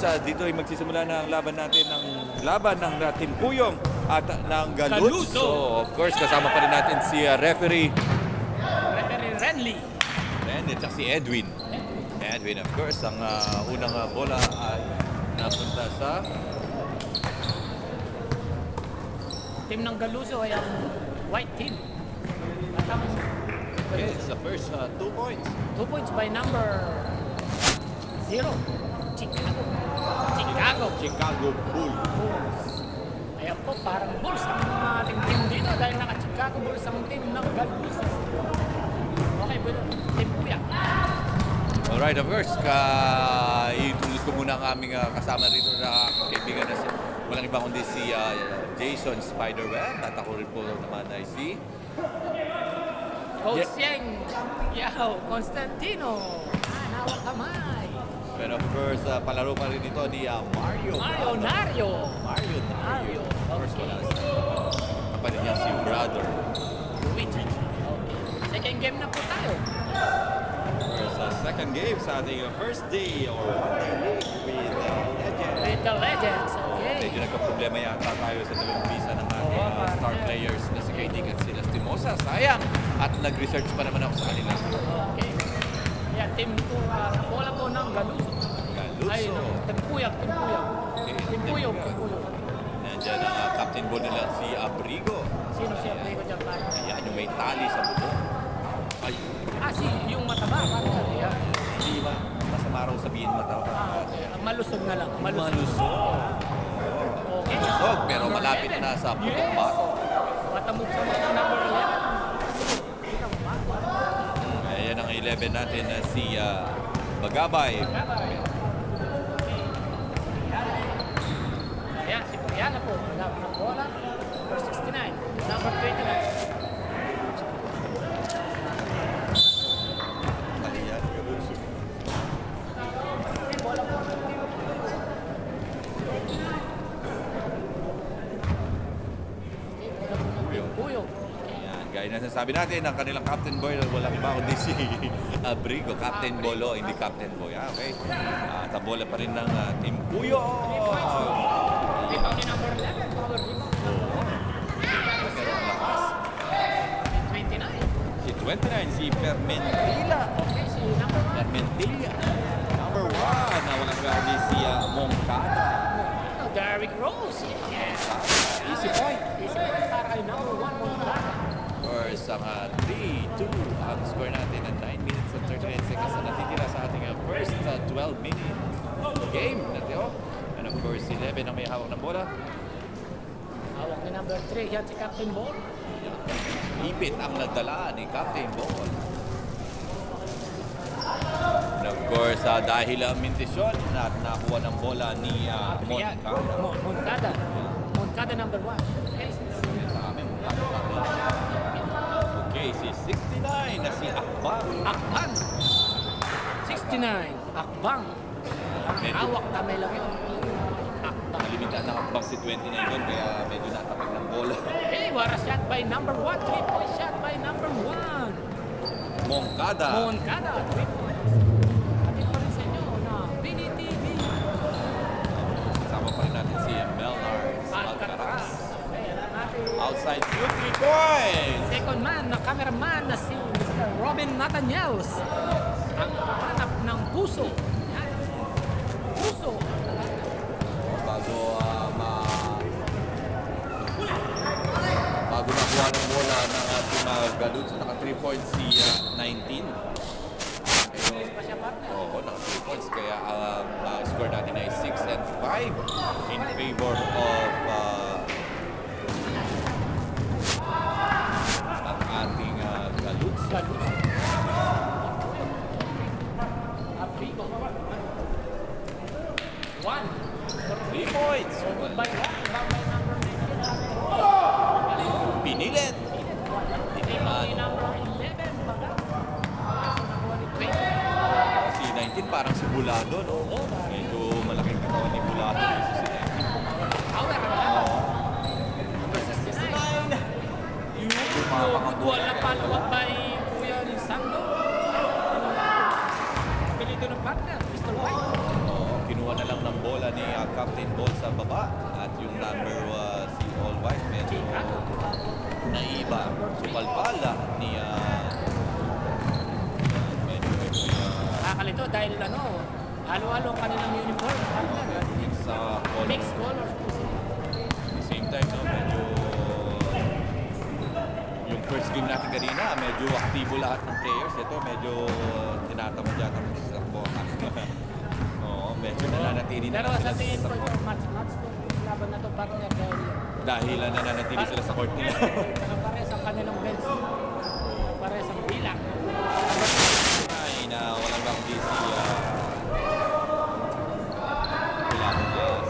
course, dito ay magsisimula na ang laban natin ng Team Puyong at ng Galuts. So, of course, kasama pa rin natin si referee Renly at si Edwin. Edwin, of course, ang unang bola ay napunta sa team ng Galuso ay ang white team. okay, it's the first 2 points. 2 points by number 0. Chicago Bulls. Ayan po, parang Bulls ang ating team dito dahil naka-Chicago Bulls ang team ng Galuso. Okay, team Puya. Alright, of course, i-introduce ko muna ang aming kasama rito na kaibigan na walang iba kundi si Jason Spiderweb at ako rin po naman ay si Coach Yeng Yao Constantino. Nawak kamay. Pero of course, palaro pa rin ito ni Mario Nario. Of course, wala sa kapatid niya si Brother Luigi. Okay. Second game na po tayo. Second game sa ating first day or one-day league with Legends. With the Legends, okay. Medyo nagka-problema yata tayo sa dalawang visa ng ating star players na si KD at si Lastimosa. Sayang! At nag-research pa naman ako sa kanila. Okay. Yeah, team po, bola po ng Galuso. Ay, Timpuyag. Okay, Timpuyog. Nandiyan ang captain ball nila si Abrigo. Sino si Abrigo dyan pa? Ayan, yung may tali sa buto. Ay. Yung mataba. Yeah. Hindi ba? Masama raw sabihin mataba. Okay. Malusog na lang. Malusog. Okay. Malusog, pero malapit na sa putok bato. Matamog sa mga number 11. Ayan ang 11 natin na si Bagabay. Ayan, si Priana po. Malapit ng bola. Number 69. Number 29. Gaya na sabi natin, ang kanilang captain boy, walang iba kundi si Abrigo. Captain Bolo, hindi Captain Boy. Okay. At ang bola pa rin ng Team Puyo. Ito si number 11, power rebound. Pero ang lakas. 29. Si 29, si Permentilla. Okay, si number 1. Permentilla. Number 1, na walang gani si Moncada. Derrick Rose. Yes. Easy point. Easy point para kay number 1 Moncada. First, ang 3-2 ang score natin ng 9 minutes and 39 seconds na natitira sa ating first 12-minute game natin. And of course, 11 ang may hawak ng bola. Hawak ni number 3, yan si Captain Ball. Ipit ang nagdala ni Captain Ball. And of course, dahil ang mintisyon at nakuha ng bola ni Moncada. Moncada number 1. Okay, sa amin, okay, si 69 na si Akbang. 69, Akbang. Hawak kamay lang yun. Akbang. Nalimitan ng Akbang si 29 doon, kaya medyo natapag ng bola. Okay, wara shot by number 1. 3-point shot by number 1. Moncada. 3 points. Atin pa rin sa inyo na BNTV. Kasama pa rin natin si Melnars Alcaraz. Outside shoot, 3 points! Second man na cameraman na si Mr. Robin Nathaniels. Ang hanap ng puso. Puso. Bago nakuha ng bola ng ating Galuts, naka 3 points si 19. Oo, naka 3 points. Kaya ang score natin ay 6 and 5 in favor of ang ating Galuts. Abrigo. 1. 3 points. By number 19. Pinilit. Number 11. Si 19 parang si Bulado, no? Medyo malaking katawan ni Bulado. Number 69. Buwan na paluwag by Kuya Lisandro. Pilito ng partner, Mr. White. Kinuha na lang ng bola captain ball sa baba at yung number si All White medyo naiba. Supalpala ni Nakakalito dahil halo-halo ang kanilang uniform. sa color. Mixed colors po sila. At the same time, no, medyo yung first game natin kanina, medyo aktibo lahat ng players. Ito, medyo tinatamad yata ng sakbo. Oo, medyo nananatili na Pero lang sa sila tingin sa ko, court. match to laban na to partner Dahil nananatili sila sa court nila. pares ang kanilang bench. Pares ang bilang. Ay, na walang bang DC.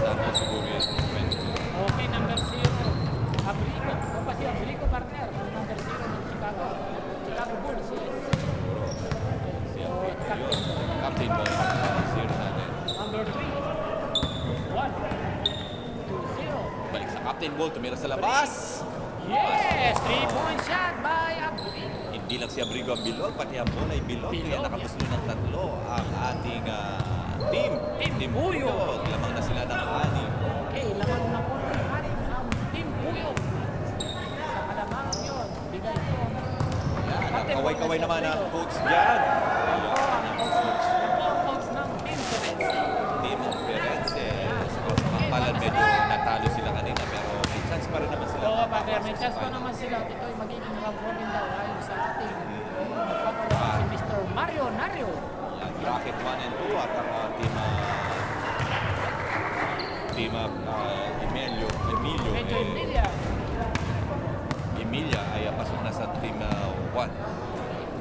Santos siguro yan. Okay, number 0. Abrico. O pa si Abrico partner. Number 0 ng Chicago. Chicago Bulls. Si Captain Ball. Zero natin. Number 3. 1. 2-0. Balik sa Captain Ball. Tumira sa labas. Yes! 3-point shot by Abrico. Hindi lang si Abrigo ang bilog, pati ang bola ay bilog. Kaya Bilog, nakapuslo ng tatlo ang ating team. Team Puyo. Lamang na sila ng 6. Okay, laman na po ng ating ang Team Puyo. Sa kalamangan yun, bigay ko. Yan, kaway-kaway naman ang coach dyan. Ako ang coach ng Team Firenze. Team of Firenze. Sa kapalan, medyo natalo sila kanina, pero may chance pa rin naman sila. Oo, partner, may chance pa naman sila. Ito ay magiging round robin daw ayon sa ating magpapalala si Mr. Mario Nario. Yan, bracket 1 and 2 at ang team of Medyo Emilia. Emilia ay pasok na sa team 1.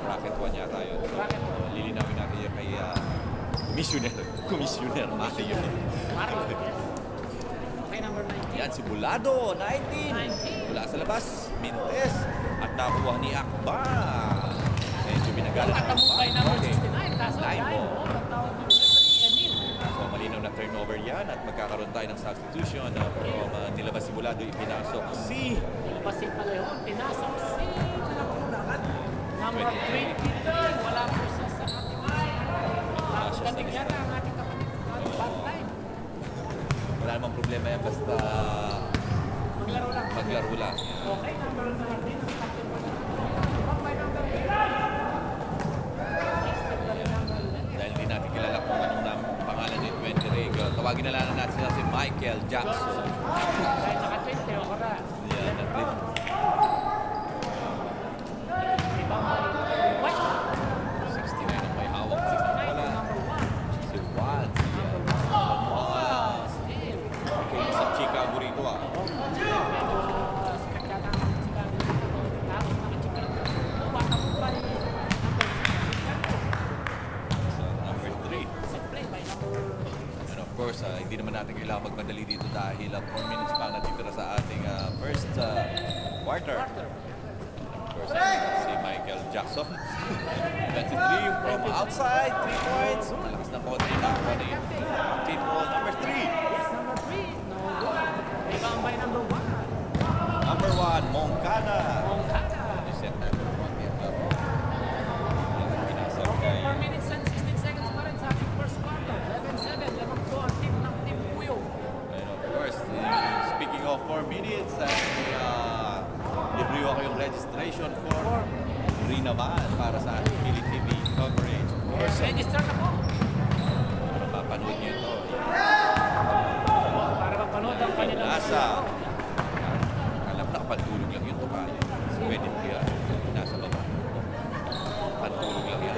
Bracket 1 yata yun. So, Bracket lilinawin natin yan kay Commissioner Mario. Mario, yes. Okay, number 19. Yan, si Bulado, 19. 19. Mula sa labas, Mintes. At nakuha ni Akba. Medyo binagalan ng Tatamukay number Okay. 69. Kaso, Time time ball. mo. Tatawag ng referee, Emil. So malinaw na turnover yan at magkakaroon tayo ng substitution from nilabas si Bulado, ipinasok si Nilabas si Paleon. Pinasok si number 23. Wala po siya sa ating gating yata ang ating kapatid. Bad time. wala namang problema yan basta Maglaro lang. maglaro lang. Okay, number 13. Ang captain mo na. Okay, number 11. Expect na rin number 11. Dahil hindi natin kilala kung anong pangalan ni 20 tawagin na lang natin sila si Michael Jackson. Dahil naka-20, o kara. Yan, at Ibang may 69 ang may hawak. 69, Wala. number 1. Si Juan. Still. Okay, sa Chicago rito ah. So, number 3. And of course, hindi naman natin kailangan magmadali dito dahil 4 minutes pa natitira sa ating first quarter. Of course, si Michael Jackson. 23 from outside, 3 points. Malakas na konti na ako ni team ball number 3. Number 1, Moncada. Reset natin ang konti ang laro. Yan ang pinasok kay 4 minutes and 16 seconds pa rin sa ating first quarter. 11-7, lamang po ang team ng Team Puyo. And of course, speaking of 4 minutes, libre ako yung registration form. Free naman para sa ating Philly TV coverage. Of course, Register na po. para mapanood nyo ito. Para mapanood ang kanilang Nasa. Alam na, pantulog lang yun to kaya. Pwede kaya nasa baba. Pantulog lang yan.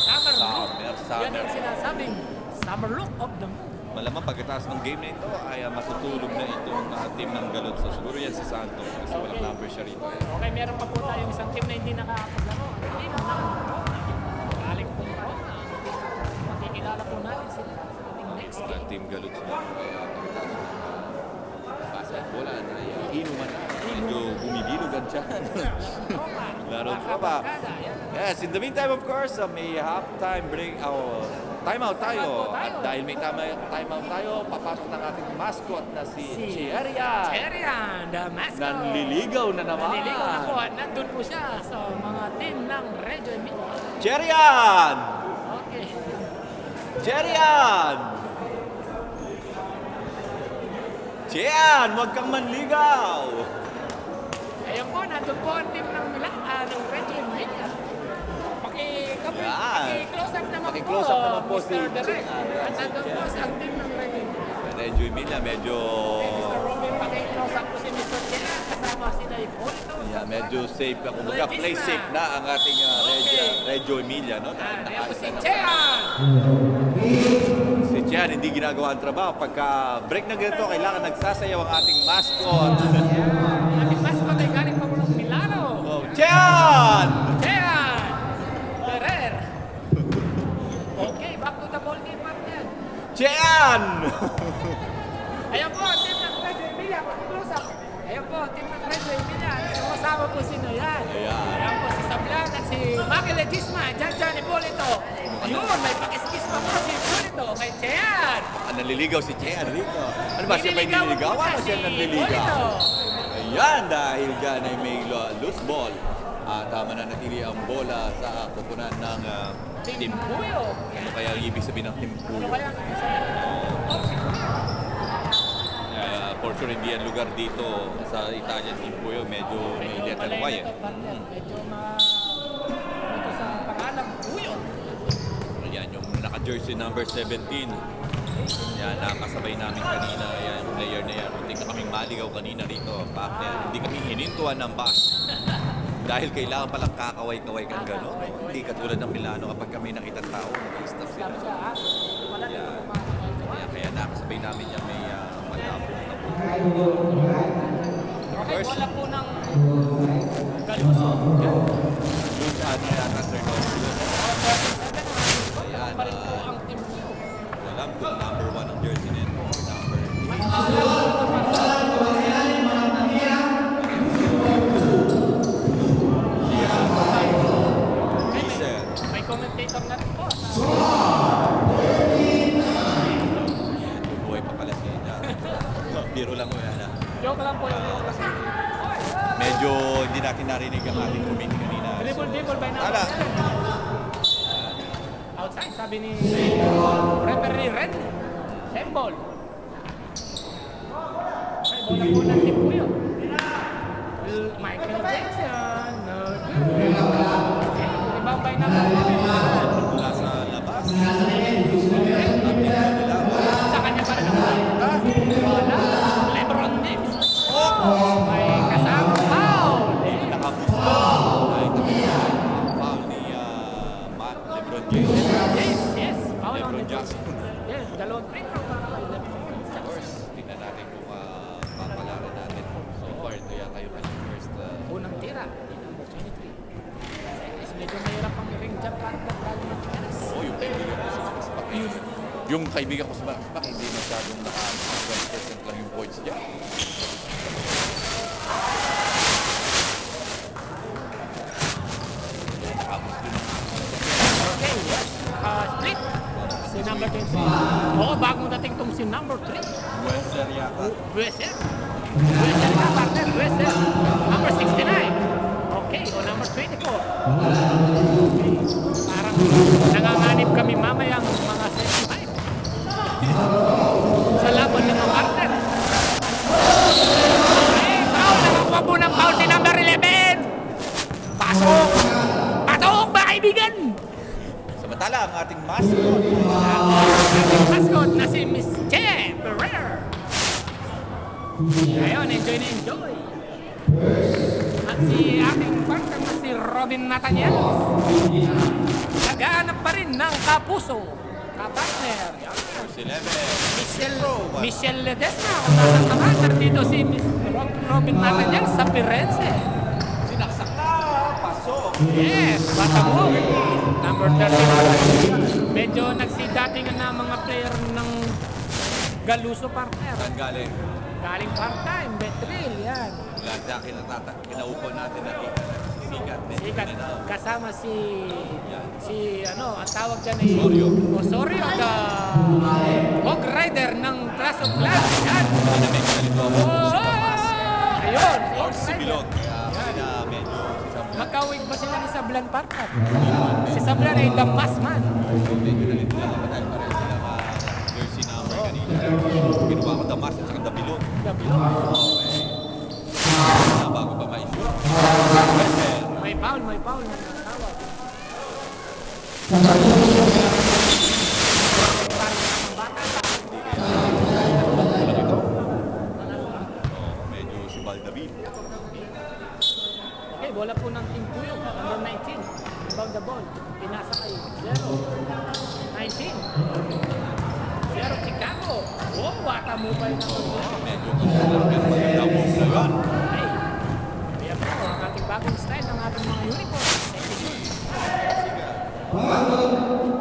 Summer look. Yan Summer. ang sinasabing summer look of the moon. Malamang pagkatapos ng game na ito ay matutulog na itong team ng Galot. So siguro yan si Santos kasi walang number siya rito. Okay, meron pa po tayong isang team na hindi nakakapaglaro. Ang team ng Roma. Galing po Roma. Makikilala po natin sila sa ating next game. Team Galot sila. Kaya pagkatapos ng basketball ay inuman na. Medyo bumibilog ang tiyan. Roma. Laro pa ba? Barkada, yan. Yes, in the meantime of course, may halftime break. Timeout tayo. At dahil may timeout tayo, papasok ng ating mascot na si Cherian. Cherian, the mascot. Nanliligaw na naman. Nanliligaw na po at nandun po siya sa mga team ng Reggio Emilia. Cherian! Okay. Cherian! Chean, huwag kang manligaw! Ayun po, nandun po ang team ng Reggie Milla. Paki-close up naman Paki-close up naman po si Mr. Direk. Chean. At nandun po ang team ng Reggie Milla. Reggie Milla, medyo... Mr. Robin, paki-close up po si Mr. Chean. Kasama si Hipólito. Yeah, medyo safe. Kumbaga, play safe na ang ating Reggie Milla, no? Ayan po si Chean. Si Chean, hindi ginagawa ang trabaho. Pagka break na ganito, kailangan nagsasayaw ang ating mascot. Ating mascot ay galing pa ng Milano. Oh, Chean! Chean! Ferrer. Okay, back to the ball game partner. Chean! Ayan po, team ng Reggie Milla. Paki-close up. Ayan po, team ng Reggie Milla. Sumasama po si Noyan. Ayan po si Sablan at si Maki Legisma. Jan Hipólito. Ayun, may pakiskis pa po si Hipólito kay Chean. Naliligaw si Chean rito. Ano ba, siya may nililigawan o siya nanliligaw? Hipólito. Ayan, dahil dyan ay may loose ball. At mananatili ang bola sa kupunan ng Team Puyo. Ano kaya ang ibig sabihin ng Team Ano Puyo? kaya ang ibig sabihin? For sure, hindi ang lugar dito sa Italian Team Puyo. Medyo may letter Y eh. Medyo sa pangalan, Puyo. Ayan, yung naka-jersey number 17. Yan, nakasabay namin kanina. Ayan, yung player na yan. Hindi ka kaming maligaw kanina rito, partner. Hindi kami hinintuan ng bus. Dahil kailangan palang kakaway-kaway kang gano'n. Hindi katulad ng Milano kapag kami nakita tao, nag-stop sila. Kaya nakasabay namin yan may malabong na po. Okay, wala po ng Galuso. Doon sa atin yata, Sir Don. Ayan, Pa rin po ang Team Puyo. alam kung number 1 ang jersey nito. Number 3. May commentator na rin po. Buhay pa pala siya. Biro lang mo yan. Joke lang po yun. Medyo hindi natin narinig ang ating committee kanina. Dribble by now. Ala! Outside, sabi ni referee Red. Same ball. Ay, bola po ng Team Puyo. Michael Jackson. Rebound by number 11. Mula sa labas. Sa kanya pa rin ang bola. Wala. Lebron James. May kasama foul. Nakabusto. Ay, foul ni Lebron James. Yes. Foul on Lebron the Jackson. Yes, dalawang free throw para kay Lebron. Of course, tingnan natin kung papalaran natin. So far, ito yata yung kanyang first. Unang tira, number 23. Medyo mahirap ang ring jump partner lalo ng Pinas. Oo, yung kaibigan ko sa Makaspak. Yung kaibigan ko sa Makaspak, hindi masyadong naka-20% lang yung points niya. Okay, yes. Split. Si number 20. Oo, bagong dating tong si number 3. Wester yata. Wester. Wester na partner, Wester. Number 69. Okay, o number 24. Okay. Parang nanganganib kami mamayang mga 75. Sa laban ng mga partner. Okay, foul. Nakakuha po ng foul si number 11. Pasok! Pasok ba kaibigan? Samantala, ang ating mascot. Ating mascot na si Miss Che Ferrer. Ayun, enjoy na enjoy. At si ating partner na si Robin Nathaniel. Naghahanap pa rin ng kapuso. Ka-partner. First 11. Michelle Ledesma. Kung nasang ka-partner dito si Miss Robin Nathaniel sa Firenze. Sinaksak na. Pasok. Yes, Batamo. Number 30. Medyo nagsidating na mga player ng Galuso partner. Saan galing? Galing part-time, Betril, yan. Lahat na kinaupo natin na sikat. Sikat, kasama si ano, ang tawag dyan ay Osorio. Osorio, the Hog Rider ng Clash of Clans. Yan. Pinamig na nito. Ayun, Or Hog si Rider. Bilog. Kaya medyo Magkawig ba sila ni Sablan partner? Si Sablan ay the mass man. medyo na nito lang dahil pareho sila jersey number kanina. Ginawa ko damas at saka dabilog. The bola po ng Team Puyog. Number 19. Rebound the ball. Pinasa kay 0. 19. 0 Chicago. Oh, wata mo pa yun ako. Medyo maganda move na yun. Ay, kaya po ang ating bagong style ng ating mga uniform.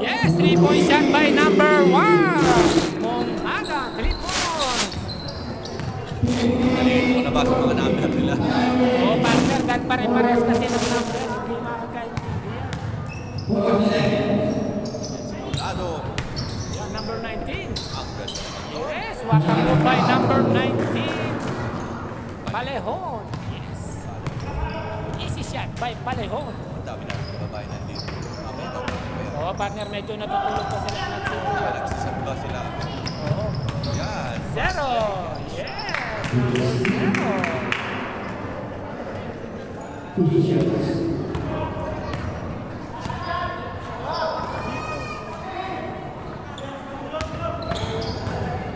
Yes, 3-point shot by number 1. Monjaga, 3 points. Naliit mo na ba sa mga number nila? Oh, partner, dahil pare-pares kasi ng number. Hindi makakaintindihan. Ano? Yan, number 19. Ang ganda. Yes, waterloo by number 19. Palejon. Yes. Easy shot by Palejon. Ang dami na babae nandito. Oh, partner, medyo natutulog pa sila ng siguro. Nagsasabla sila. Oo. Yan. 0. Yes. Number 0.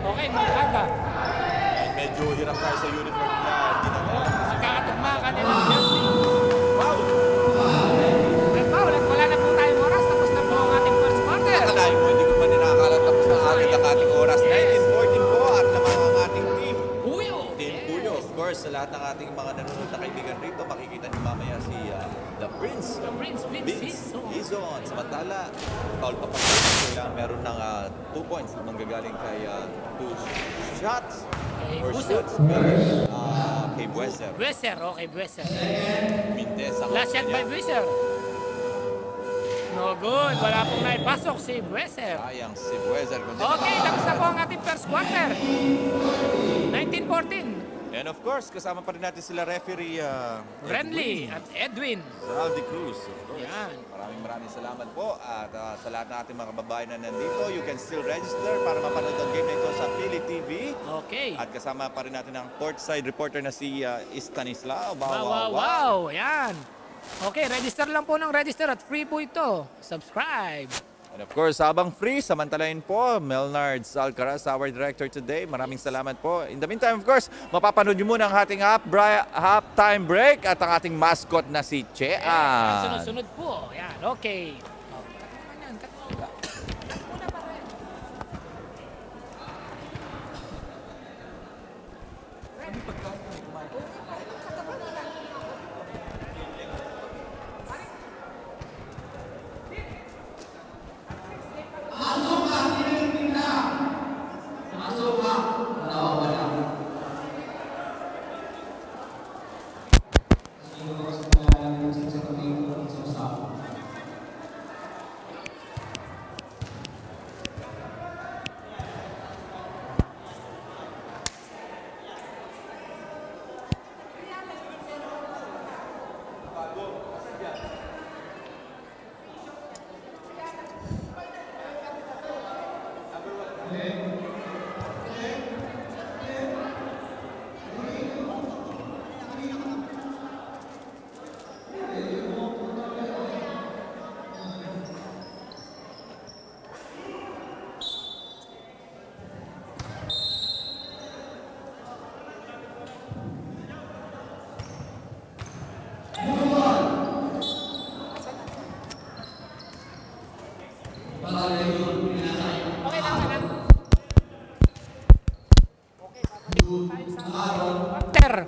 Okay, Monjaga. Medyo hirap tayo sa uniform niya. Hindi na Magkakatugma ka nilang jersey. Wow! Paul, at wala na po tayong oras. Tapos na po ang ating first quarter. Akalain mo, hindi ko pa ninakalat tapos na agad ang ating oras. Yes. 19-14 po at lamang ang ating team. Puyo. Team Puyo. Of course, sa lahat ng ating mga nanonood na kaibigan rito, makikita niyo mamaya si The Prince. The Prince Vince Izon. Samantala, foul pa pa. Kailangan meron ng 2 points na manggagaling kay 2 shots. Kay Or Buser. shoots. Kay Bueser. Bueser, okay, Bueser. Mintes ang Last shot by Bueser. No good. Wala pong naipasok si Bueser. Sayang si Bueser. Okay, tapos na po ang ating first quarter. 19-14. And of course, kasama pa rin natin sila referee Renly at Edwin. Zaldi Cruz. Of course. Yan. Maraming salamat po. At sa lahat ng ating mga kababayan na nandito, you can still register para mapanood ang game na ito sa Pili TV. Okay. At kasama pa rin natin ang courtside reporter na si Stanislao. Wow. Yan. Okay, register lang po ng register at free po ito. Subscribe. And of course, habang free, samantalain po, Melnard Alcaraz, our director today. Maraming salamat po. In the meantime, of course, mapapanood nyo muna ang ating halftime break at ang ating mascot na si Chean. Sunod-sunod po. Yan, okay. Okay lang. Okay, papalik tayo sa quarter.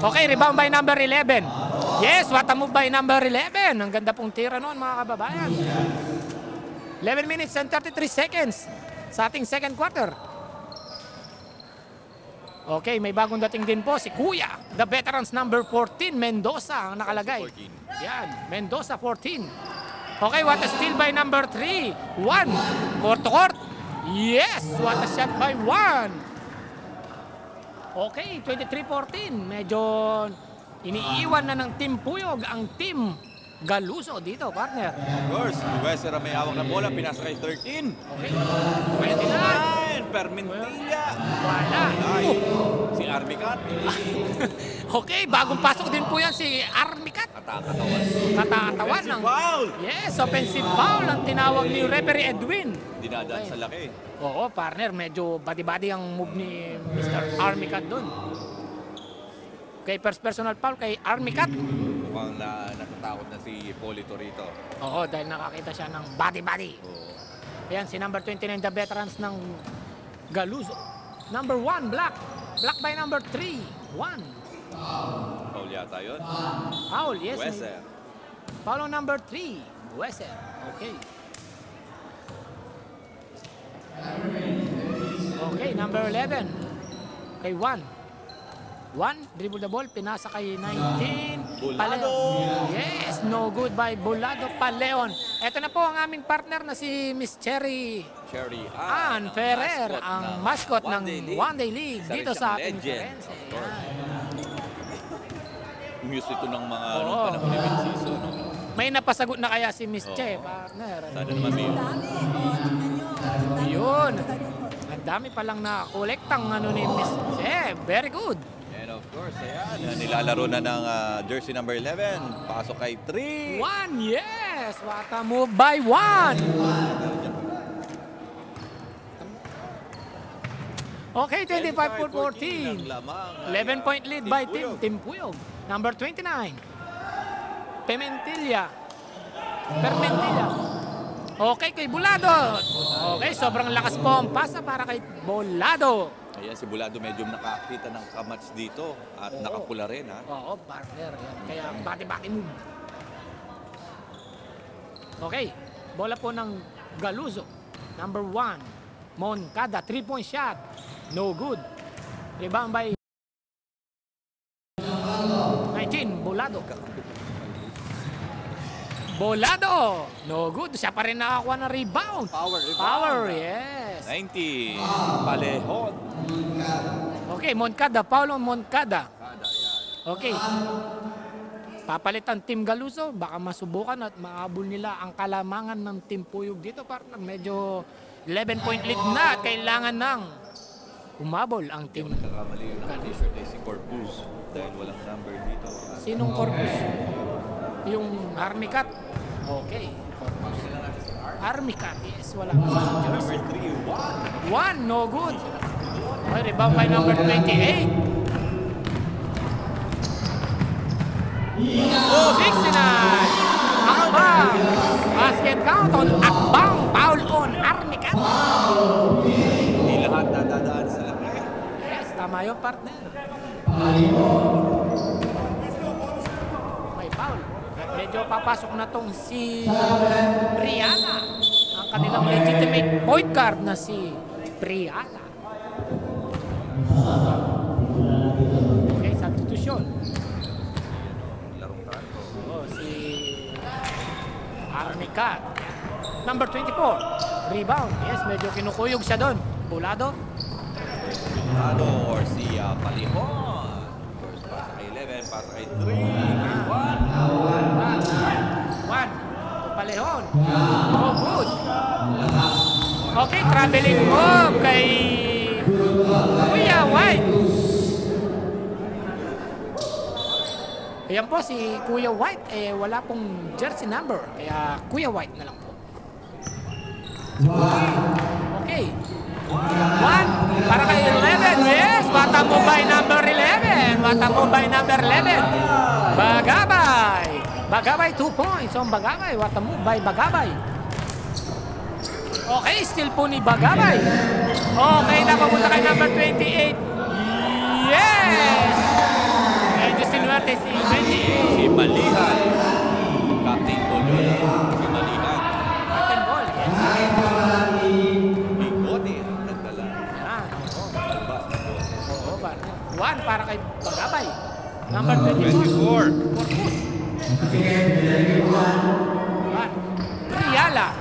Okay, rebound by number 11. Yes, what a move by number 11. Ang ganda pong tira noon, mga kababayan. 11 minutes and 33 seconds sa ating second quarter. Okay, may bagong dating din po si Kuya. The veterans number 14, Mendoza ang nakalagay. Yan, Mendoza 14. Okay, what a steal by number 3. 1, court to court. Yes, what a shot by 1. Okay, 23-14. Medyo iniiwan na ng Team Puyog ang Team Galuso dito, partner. Of course, Bueser may hawak na bola, pinasa kay 13. Okay, 29. Permintilla. Wala. Ay, si Arbicat. Okay, bagong pasok din po yan si Armikat. Katatawan ng... Yes, offensive foul ang tinawag ni referee Edwin. Dinadaan sa laki. Oo, partner, medyo body-body ang move ni Mr. Armikat doon. Okay, first personal foul kay Armikat. Mukhang natatakot na si Polito rito. Oo, dahil nakakita siya ng body-body. Ayan, si number 29, the veterans ng Galuzo. Number 1, Black. Black by number 3. 1. Foul yata yun. Foul, yes. Weser. Foul on number 3. Weser. Okay. Okay, number 11. Okay, 1. 1, dribble the ball, pinasa kay 19. Bulado. Yes, no good by Bulado Paleon. Ito na po ang aming partner na si Miss Cherry Ann Ferrer, ang mascot ng One Day League dito sa ating Firenze. Music ito ng mga panahon ni Vincenzo. May napasagot na kaya si Miss Che, partner. Sana naman may yun. Ang dami palang na-kolektang ni Miss Che. Very good. And of course, ayan, nilalaro na ng jersey number 11. Pasok kay 3. 1, yes! What a move by 1. Okay, 25-14. 11-point lead by Team Puyog. Number 29. Permentilla. Okay, kay Bulado. Okay, sobrang lakas po ang pasa para kay Bulado. Ayan, si Bulado medyo nakakita ng kamats dito at nakapula rin, ha? Oo, partner. Yan. Kaya bati-bati move. Okay, bola po ng Galuzo. Number 1. Moncada, 3-point shot. No good. Rebound by 19, Bulado. Bolado. No good. Siya pa rin nakakuha ng rebound. Power, yes. 90. Palehon. Okay, Moncada. Paulo Moncada. Okay. Papalitan Team Galuzo. Baka masubukan at maabol nila ang kalamangan ng Team Puyog dito. Partner, medyo 11-point lead na. Kailangan ng umabol ang Team Nakakamali yung t-shirt ay si Corpus dahil walang number dito. Sinong Corpus? Yung Armikat. Okay. Armikat. Yes, wala. Number 3, 1, no good. Okay, rebound by number 28. 69. Akbang. Basket count on Akbang. Foul on Armikat. Hindi lahat nadadaan sa laki. Yes, tama yung partner. May foul. Medyo papasok na tong si Priala. Ang kanilang legitimate point guard na si Priala. Okay, substitution. Larong kanto. Oh, si Armikat. Number 24. Rebound. Yes, medyo kinukuyog siya doon. Bulado. Bulado or si Palihon. First pasa kay 11, pasa kay 3. 1. Palehon. Oh, good. Okay, traveling move kay Kuya White. Ayan po si Kuya White. Wala pong jersey number. Kaya Kuya White na lang po. Okay. 1 para kay 11. Yes, bata mo by number 11. Bata mo by number 11. Bagabay. Bagabay, 2 points on Bagabay. What a move by Bagabay. Okay, still po ni Bagabay. Okay, napapunta kay number 28. Yes! Medyo sinuwerte si 28. Si Malihan. Captain Ball yun. Si Malihan. Captain Ball, yes. Bigote ang nagdala. Yan, oo. Albas na Bigote. Oo, 1 para kay Bagabay. Number 24. Corpus. 1. Priala.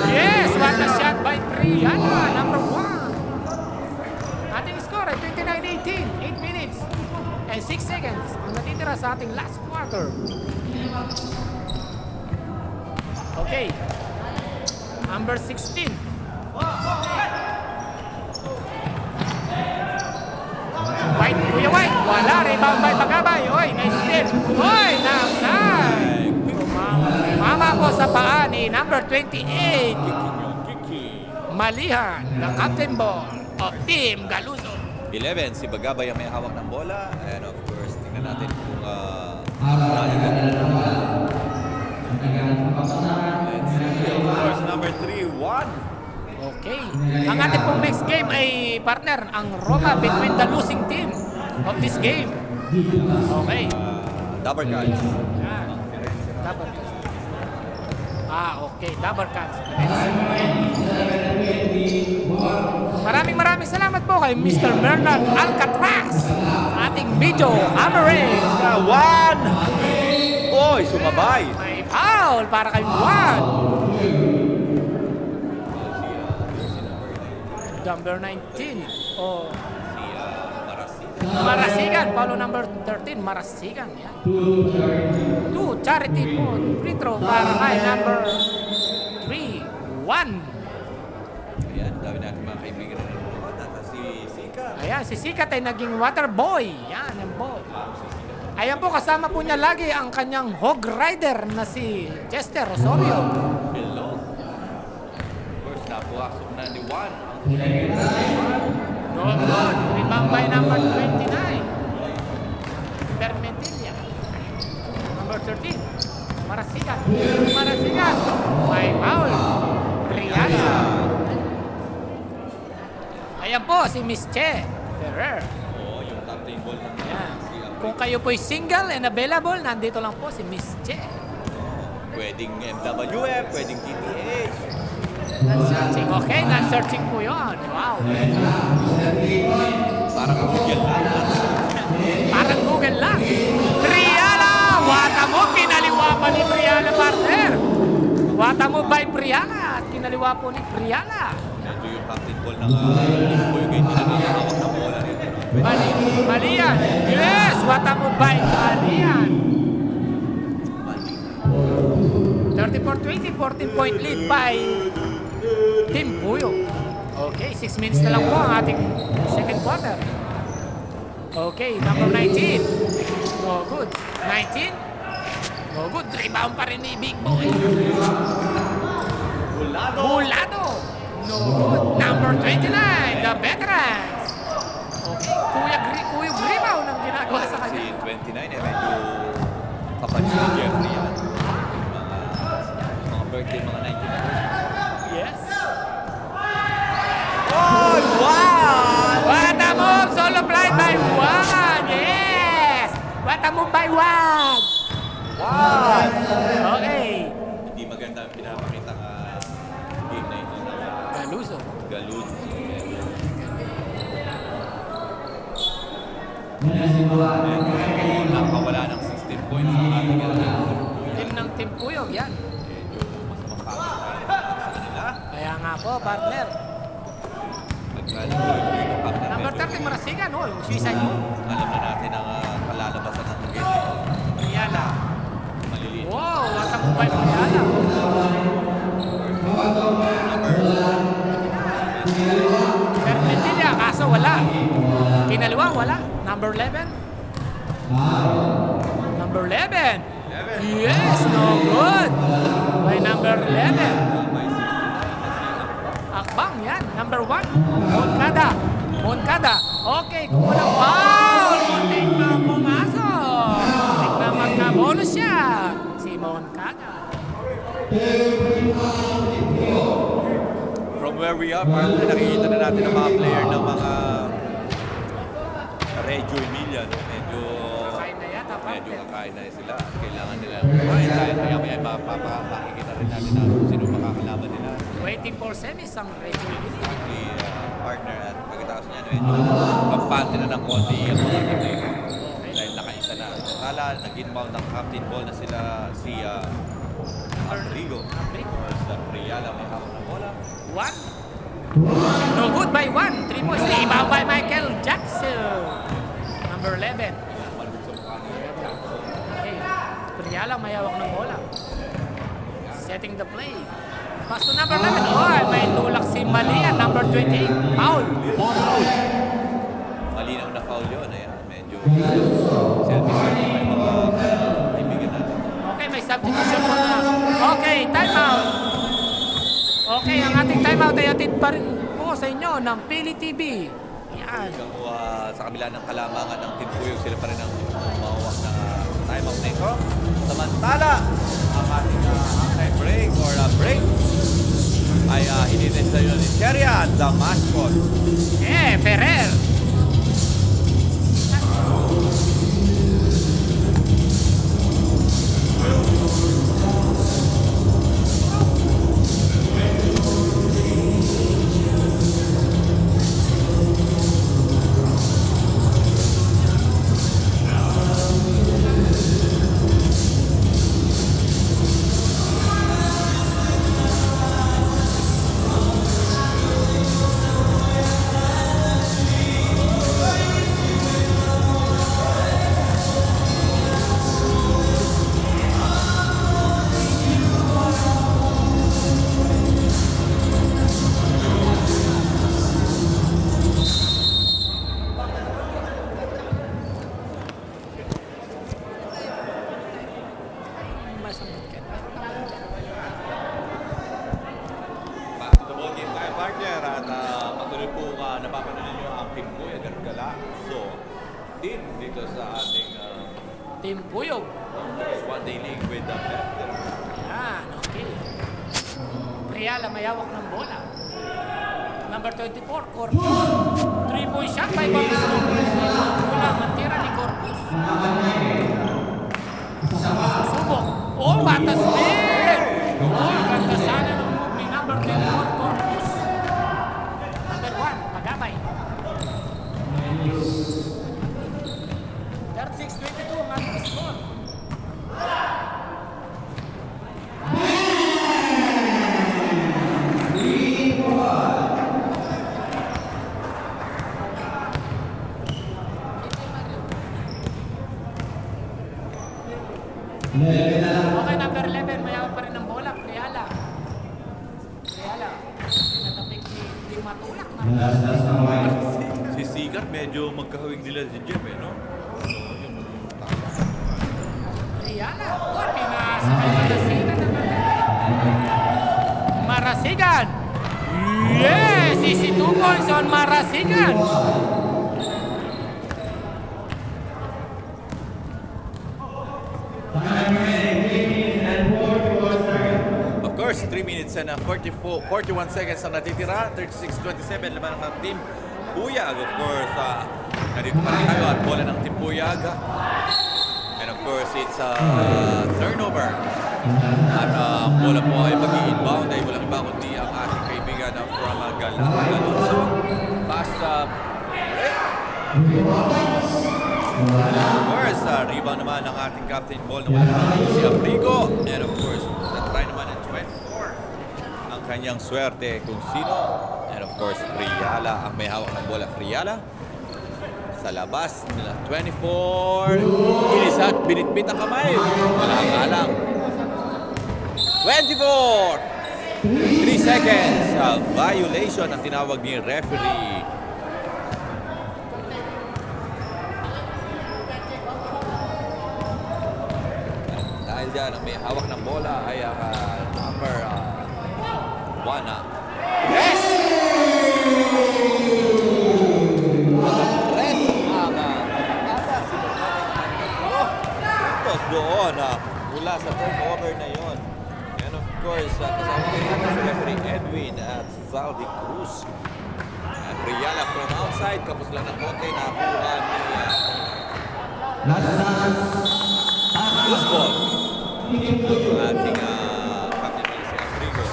Yes, what a shot by Priala. Number 1. Ating score ay 29-18. 8 minutes and 6 seconds ang natitira sa ating last quarter. Okay. Number 16. White, Kuya White. Wala, rebound by Bagabay. Oy, nice steal. Oy, na-outside. Mama po sa paa ni number 28. Malihan, the captain ball of Team Galuso. 11, si Bagabay ang may hawak ng bola. And of course, tingnan natin kung let's see, of course, number 3, 1. Okay. Ang ating pong next game ay partner, ang Roma between the losing team of this game. Okay. Double cards. Yan. Double cuts. Okay. Double cuts. Maraming salamat po kay Mr. Bernard Alcatraz sa ating video coverage. 1! Oy, sumabay. May foul para kay Juan. Number 19. Oh. Marasigan. Paulo number 13. Marasigan. Yan. 2. Charity point. Free throw para kay number 3. 1. Ayan, dami natin mga kaibigan na nanonood. At si Sika. Ayan, si Sikat ay naging water boy. Yan, ang boy. Ayan po, kasama po niya lagi ang kanyang hog rider na si Chester Osorio. Hello. Of course, napawasok na ni Juan. No good. Rebound by number 29. Permentilla. Number 13. Marasigan. Marasigan. May foul. Rihanna. Ayan po, si Miss Che Ferrer. Oo, yung captain ball ng Ayan. Kung kayo po'y single and available, nandito lang po si Miss Che. pwedeng MWF, pwedeng TTH. Non-searching. Okay, non-searching po yun. Wow. Parang Google lang. Parang Google lang. Priala! Wata mo, kinaliwa pa ni Priala, partner. Wata mo by Priala at kinaliwa po ni Priala. Medyo yung captain ball ng Limboy kayo tinagawak ng bola rito. Malian. Yes! Wata mo by Malian. 34-20, 14-point lead by Team Puyo. Okay, 6 minutes na lang po ang ating second quarter. Okay, number 19. No good. 19. No good. Rebound pa rin ni Big Boy. Bulado. No good. Number 29, the veterans. Okay, Kuyog rebound ang ginagawa sa kanya. Si 29 medyo kapag si Jeffrey yan. Mga birthday, mga 19. Yes. Oh, wow! What a move! Solo flight by Juan! Yes! What a move by Juan! Wow! Okay. Hindi maganda ang pinapakita ng game na ito. Galuso. Galuso. Nakawala ng 16 points ang ating Team ng Team Puyog, yan. medyo mas makakapit sa kanila. Kaya nga po, partner. Number 30, Marasigan, oh, yung suicide mo. Alam na natin ang kalalabasan ng game. Priala. Maliliit. Wow, what a move by Priala. Permitilla, kaso wala. Kinaliwa, wala. Number 11. Number 11. Yes, no good. By number 11. Akbang yan. Number 1. Moncada. Moncada. Okay, kung walang foul. Muntik na pumasok. Muntik na magkabonus siya. Si Moncada. From where we are, partner, nakikita na natin ang mga player ng mga Reggio Emilia. No? Kain na yata, Medyo partner. kakain na sila. Kailangan nila kumain dahil kaya makikita rin natin na kung sino makakalaban nila. Waiting for semis ang Reggio Emilia. Si partner at pagkatapos niya medyo kampante na ng konti ang mga team na ito. Dahil nakaisa na. Tala, nag-inbound ng captain ball na sila si Rodrigo. Or sa Priala, may hawak ng bola. 1. No good by 1. 3 points. Rebound by Michael Jackson. Number 11. Okay. Priala may hawak ng bola. Setting the play. Pass to number 11. Oh, may tulak si Malia. Number 28. Foul. Malinaw na foul yun. Ayan. Medyo Okay, may substitution po na. Okay, timeout. Okay, ang ating timeout ay atid pa rin po sa inyo ng Pili TV. Yan. Sa kabila ng kalamangan ng Team Puyog, sila pa rin ang umawak na timeout na ito. Samantala, ang ating break or break ay hinintay sa inyo ni Cheria, the mascot. Ferrer. Team Puyog. One day league with the Pepper. Yan, okay. Priala may hawak ng bola. Number 24, Corpus. 3-point shot by Corpus. Kulang ang tira ni Corpus. Subok. Oh, batas din! Oh, ganda sana ng move ni number 24, Corpus. Number 1, Magabay. 36-22 ang ating score. Okay, number 11, mayawag pa rin ng bola, Priala. Natapik di matulak na. Si Sigat medyo magkahawig nila si Jeff no? Priala, pinasa kay Marasigan naman. Marasigan! Yes! Easy 2 points on Marasigan! Of course, 3 minutes and 41 seconds ang natitira. 36-27 laban ng Team Puyag. Of course, nandito pa rin tayo at bola ng Team Puyag. And of course, it's a turnover. At bola po ay mag-i-inbound ay walang iba kundi ang ating kaibigan from Galunso. Fast break. Of course, rebound naman ng ating captain ball na wala si Abrigo. And of course, na-try naman ng 24 ang kanyang swerte kung sino. And of course, Friala ang may hawak ng bola. Friala sa labas nila 24. Ilisat, binitbit ang kamay. Wala ang alang. 24. 3 seconds. Violation ang tinawag ni referee. Dahil dyan, ang may hawak ng bola ay number 1. Yes! Doon mula sa turnover na yon. And of course, kasama natin si referee Edwin at Zaldi Cruz. At Priala from outside, kapos lang ng konti na kuha ni loose ball. Ating captain si Abrigo.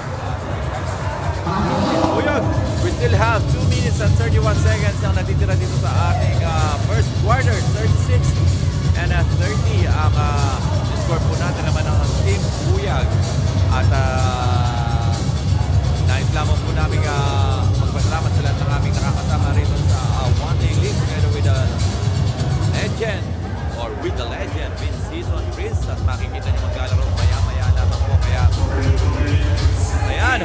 We still have 2 minutes and 31 seconds ang natitira dito sa ating first quarter. 36 and 30 ang score po natin naman ng Team Puyag. At nais lamang po namin magpasalamat sa lahat ng aming nakakasama rito sa One Day League together with the legend or with the legend Vince Season Prince. At makikita niyo maglalaro maya-maya lamang po. Kaya ayan,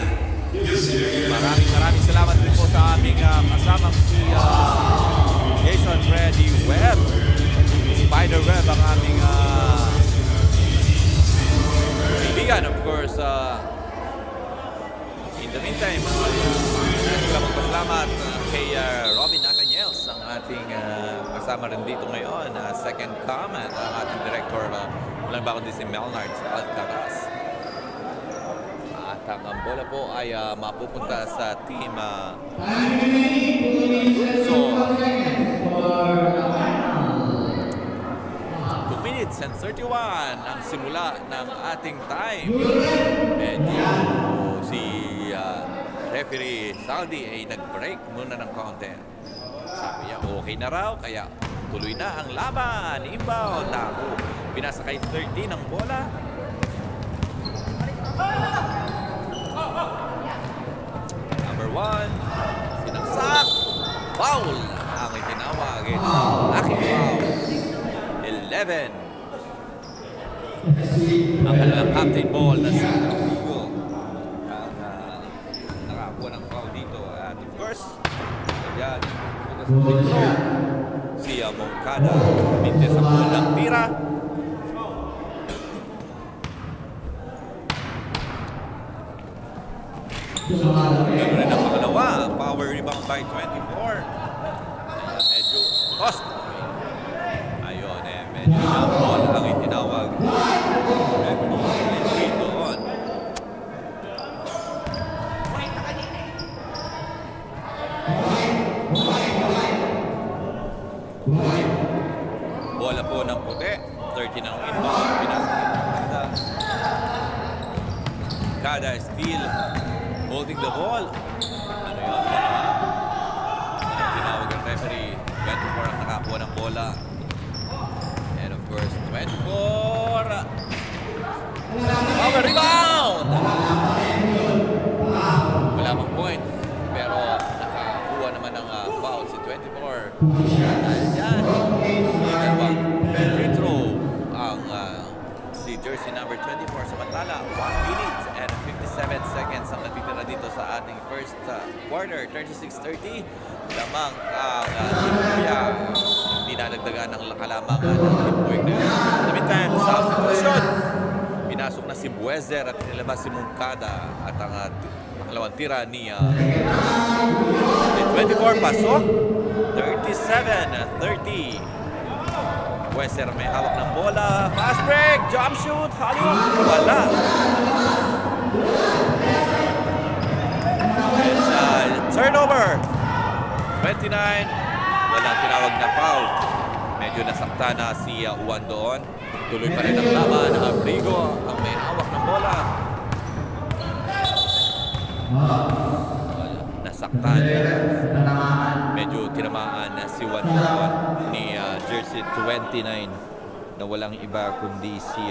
maraming salamat din po sa aming kasamang si Jason Freddy Webb. kasama rin dito ngayon, second comment ang ating director, walang ba kundi si Melnard Alcaraz. At ang bola po ay mapupunta sa team so 2 minutes and 31 ang simula ng ating time. Medyo si referee Saldi ay nag-break muna ng konti. Sabi niya okay na raw, kaya tuloy na ang laban. Inbound na ako. Pinasakay 13 ang bola. Number 1, sinaksak. Foul ang itinawag. Aking foul. 11. Ang kanilang captain ball na si Rodrigo ang nakakuha ng foul dito. At of course, yan, si Moncada, mintes ang unang tira. Ganoon rin ang pangalawa, power rebound by 24. Medyo toss. Ayun medyo na ball ang itinawag. Doon. Bola po ng puti. 13 ang inbound. Pinasakit. Kada still holding the ball. Ano yun? Tinawag ang referee. 24 ang nakakuha ng bola. And of course, 24. Power rebound! Wala pang point. Pero nakakuha naman ng foul si 24. Ayan. Dalawang free throw ang si jersey number 24. Samantala, 1 minute and 57 seconds ang natitira dito sa ating first quarter. 36-30. Lamang ang Tibuya. Hindi nalagdagan ng kalamangan ng Tibuya na yun. Namintan sa substitution. Pinasok na si Buezer at nilabas si Moncada. At ang pangalawang tira ni 24 pasok. 37-30. Buezer may hawak ng bola. Fast break. Jump shoot. Hollywood. Wala. It's turnover. 29. Walang tinawag na foul. Medyo nasakta na si Juan doon. Tuloy pa rin ang laban. Abrigo ang may hawak ng bola. Nasaktan. Medyo tinamaan na si Juan doon ni jersey 29 na walang iba kundi si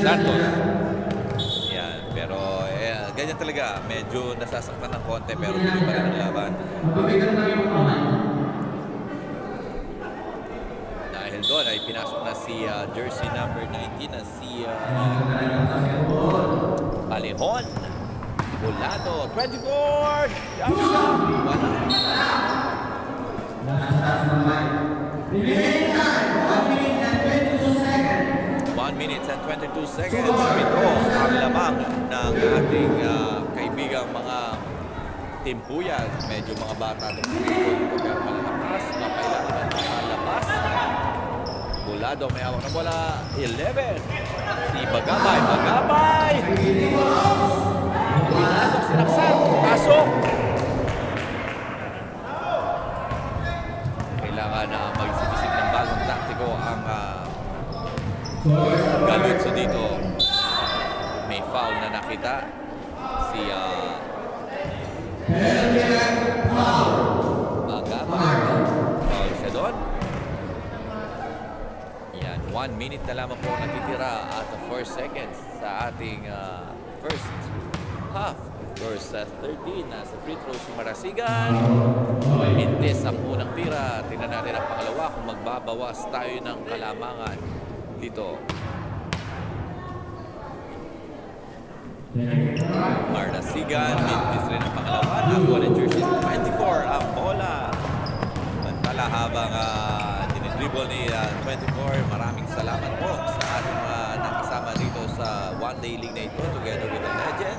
Santos. Yan, pero ganyan talaga. Medyo nasasaktan ng konti pero tuloy pa rin ang laban. Dahil doon ay pinasok na si jersey number 19 na si Palihon. Bulado, 24! Jump shot! Wala. 1 minute and 22 seconds. Ito ang lamang ng ating kaibigang mga Timbuyag. Medyo mga bata itong pero malalakas. Mapailalim at malabas. Bulado, may hawak na bola. 11. Si Bagabay. Bagabay! Pinasok, sinaksak. Pasok. Kailangan na mag-isip ng bagong taktiko ang Galutso dito. May foul na nakita. Si Bagabay. Foul siya doon. Yan, 1 minute na lamang po natitira at 4 seconds sa ating first half. Of course, 13 sa free throw si Marasigan. Mintes ang unang tira. Tingnan natin ang pangalawa kung magbabawas tayo ng kalamangan dito. Marasigan, mintes rin ang pangalawa. Nakuha ng jersey 24 ang bola. Mantala habang dinidribble ni 24. Maraming salamat po sa ating nakasama dito sa One Day League na ito together with the legend.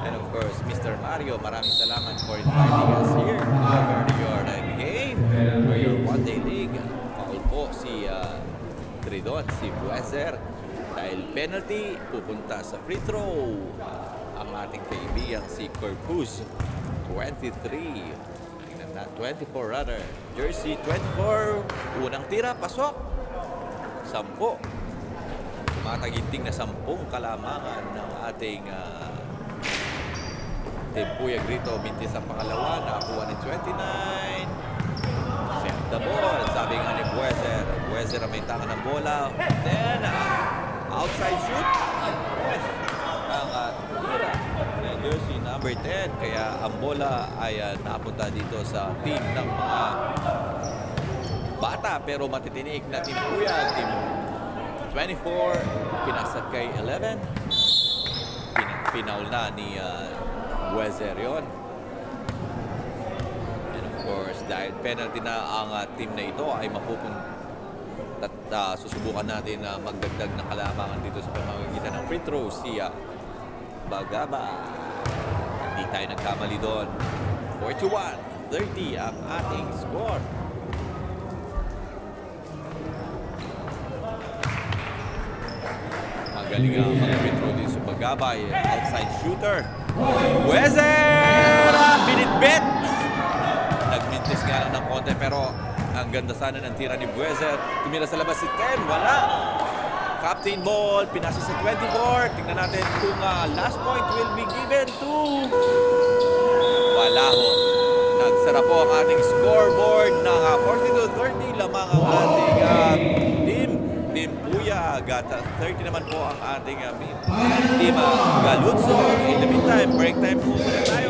And of course, Mr. Mario, maraming salamat for inviting us here for your game, for your one-day league. Foul po si Tridon, si Bueser. Dahil penalty, pupunta sa free throw ang ating kaibigan si Corpus. 23. 24 rather. Jersey 24. Unang tira, pasok. 10. Mataginting na 10 kalamangan ng ating Team Puya Grito. Mintis ang pangalawa. Nakakuha ni 29. Set the ball. Sabi nga ni Bueser. Bueser ang may tangan ng bola. Then, outside shoot. Yes. Ang tira ng jersey number 10. Kaya ang bola ay napunta dito sa team ng mga bata pero matitinig na Team Puya. Team 24. Pinasag kay 11. Pinaul na ni Bueser yun. And of course, dahil penalty na ang team na ito ay mapupunta at susubukan natin na magdagdag ng kalamangan dito sa pamamagitan ng free throw si Bagaba. Hindi tayo nagkamali doon. 41-30 ang ating score. Magaling ang mga free throw din sa Bagaba. Outside shooter. Bueser! Binitbit! Nagmintis nga lang ng konti pero ang ganda sana ng tira ni Bueser. Tumira sa labas si 10. Wala. Captain ball. Pinasa sa 24. Tingnan natin kung last point will be given to... Wala ho. Nagsara po ang ating scoreboard ng 42-30. Lamang ang ating Team Puya. Gata 30 naman po ang ating Team Galuzzo. In the meantime, break time po muna tayo.